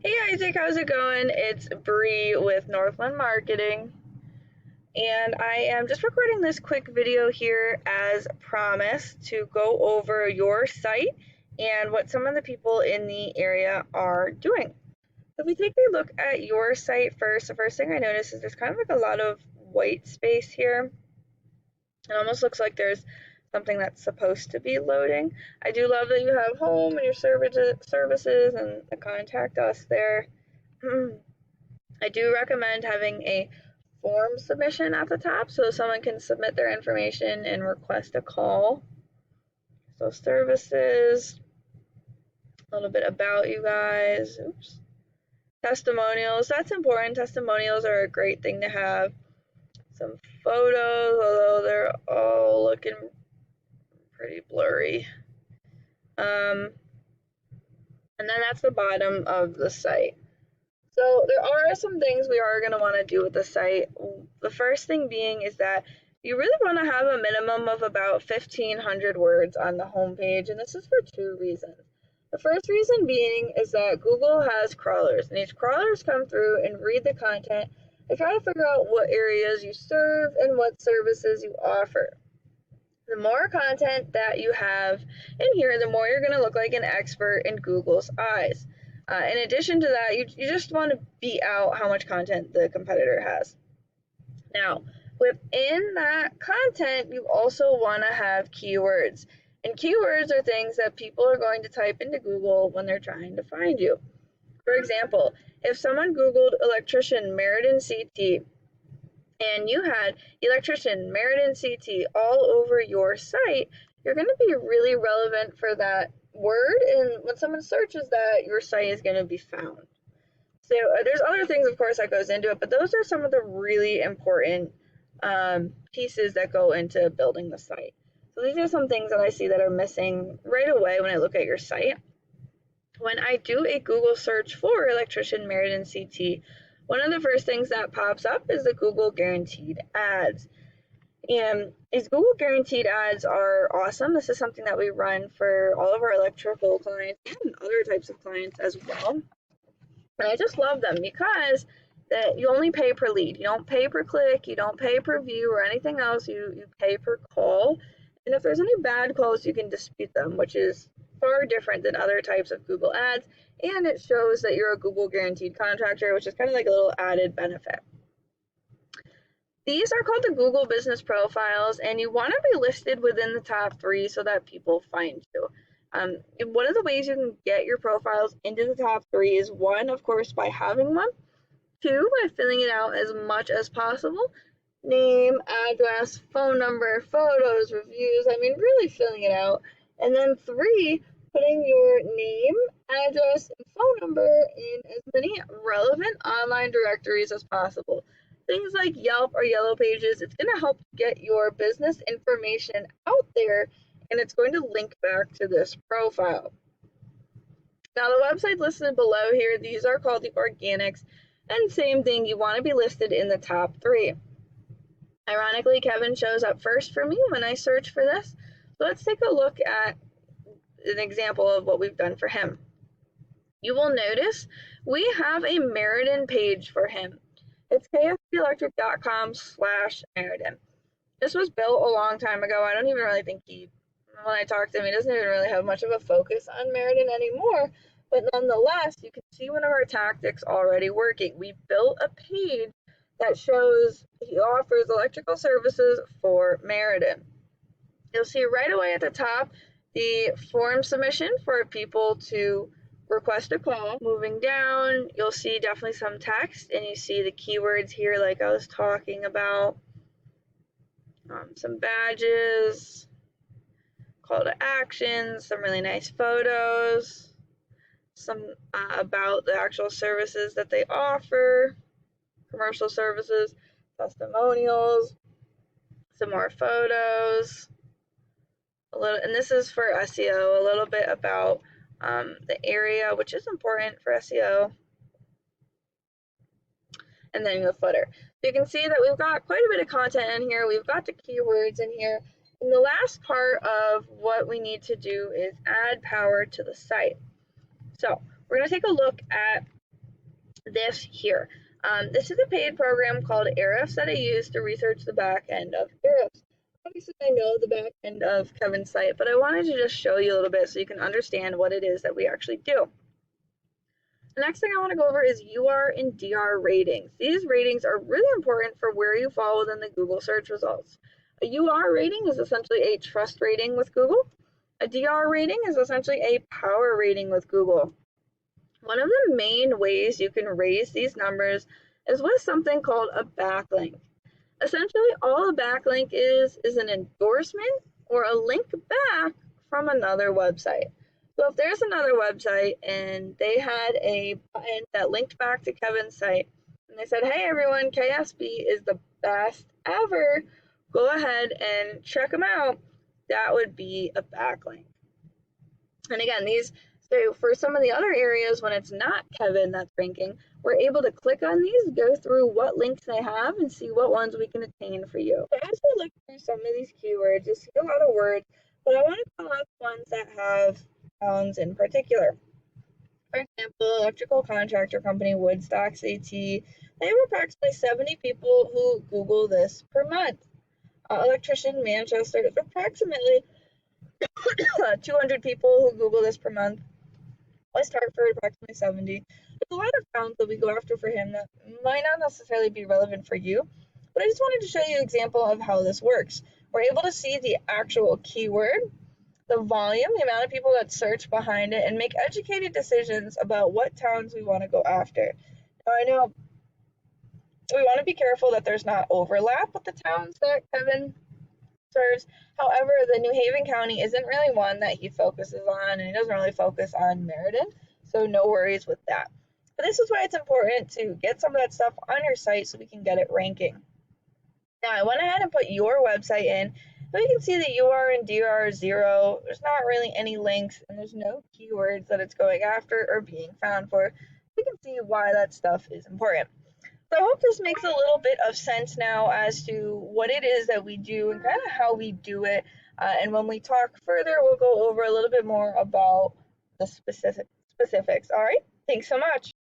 Hey Isaac, how's it going? It's Bree with Northland Marketing, and I am just recording this quick video here as promised to go over your site and what some of the people in the area are doing. If we take a look at your site first, the first thing I notice is there's kind of like a lot of white space here. It almost looks like there's something that's supposed to be loading. I do love that you have home and your services and the contact us there. I do recommend having a form submission at the top so someone can submit their information and request a call. So services, a little bit about you guys. Oops. Testimonials, that's important. Testimonials are a great thing to have. Some photos, although they're all looking pretty blurry. And then that's the bottom of the site. So there are some things we are going to want to do with the site. The first thing being is that you really want to have a minimum of about 1,500 words on the homepage, and this is for two reasons. The first reason being is that Google has crawlers, and these crawlers come through and read the content and try to figure out what areas you serve and what services you offer. The more content that you have in here, the more you're going to look like an expert in Google's eyes. In addition to that, you just want to beat out how much content the competitor has. Now, within that content, you also want to have keywords. And keywords are things that people are going to type into Google when they're trying to find you. For example, if someone Googled electrician Meriden CT and you had electrician Meriden CT all over your site, you're going to be really relevant for that word, and when someone searches that, your site is going to be found. So there's other things, of course, that goes into it, but those are some of the really important pieces that go into building the site. So these are some things that I see that are missing right away when I look at your site. When I do a Google search for electrician Meriden CT, one of the first things that pops up is the Google guaranteed ads. And these Google guaranteed ads are awesome. This is something that we run for all of our electrical clients and other types of clients as well. And I just love them because that you only pay per lead. You don't pay per click, you don't pay per view or anything else. You pay per call. And if there's any bad calls, you can dispute them, which is far different than other types of Google ads. And it shows that you're a Google guaranteed contractor, which is kind of like a little added benefit. These are called the Google Business Profiles, and you want to be listed within the top 3 so that people find you. One of the ways you can get your profiles into the top 3 is 1, of course, by having one. 2, by filling it out as much as possible. Name, address, phone number, photos, reviews, really filling it out. And then 3, putting your name, address, and phone number in as many relevant online directories as possible. Things like Yelp or Yellow Pages, it's going to help get your business information out there, and it's going to link back to this profile. Now, the website listed below here, these are called the organics, and same thing, you want to be listed in the top 3. Ironically, Kevin shows up first for me when I search for this. So let's take a look at an example of what we've done for him. You will notice we have a Meriden page for him. It's kfbelectric.com/Meriden. This was built a long time ago. I don't even really think when I talked to him, he doesn't even really have much of a focus on Meriden anymore. But nonetheless, you can see one of our tactics already working. We built a page that shows he offers electrical services for Meriden. You'll see right away at the top the form submission for people to request a call. Moving down, you'll see definitely some text, and you see the keywords here like I was talking about. Some badges, call to actions, some really nice photos, some about the actual services that they offer, commercial services, testimonials, some more photos, and this is for SEO, a little bit about the area, which is important for SEO, and then the footer. So you can see that we've got quite a bit of content in here. We've got the keywords in here. And the last part of what we need to do is add power to the site. So we're going to take a look at this here. This is a paid program called Ahrefs that I use to research the back end of Ahrefs. Obviously, I know the back end of Kevin's site, but I wanted to just show you a little bit so you can understand what it is that we actually do. The next thing I want to go over is UR and DR ratings. These ratings are really important for where you fall within the Google search results. A UR rating is essentially a trust rating with Google. A DR rating is essentially a power rating with Google. One of the main ways you can raise these numbers is with something called a backlink. Essentially, all a backlink is an endorsement or a link back from another website. So if there's another website and they had a button that linked back to Kevin's site and they said, hey everyone, KSB is the best ever, go ahead and check them out, that would be a backlink. And again, so for some of the other areas when it's not Kevin that's ranking, we're able to click on these, go through what links they have, and see what ones we can attain for you. So as we look through some of these keywords, you see a lot of words, but I want to call out ones that have towns in particular. For example, electrical contractor company Woodstock AT, they have approximately 70 people who Google this per month. Electrician Manchester is approximately 200 people who Google this per month. West Hartford, approximately 70. There's a lot of towns that we go after for him that might not necessarily be relevant for you, but I just wanted to show you an example of how this works. We're able to see the actual keyword, the volume, the amount of people that search behind it, and make educated decisions about what towns we want to go after. Now, I know we want to be careful that there's not overlap with the towns that Kevin serves. However, the New Haven County isn't really one that he focuses on, and he doesn't really focus on Meriden, so no worries with that. But this is why it's important to get some of that stuff on your site so we can get it ranking. Now, I went ahead and put your website in, but you can see that UR and DR are 0. There's not really any links, and there's no keywords that it's going after or being found for. You can see why that stuff is important. So I hope this makes a little bit of sense now as to what it is that we do and kind of how we do it. And when we talk further, we'll go over a little bit more about the specifics. All right, thanks so much.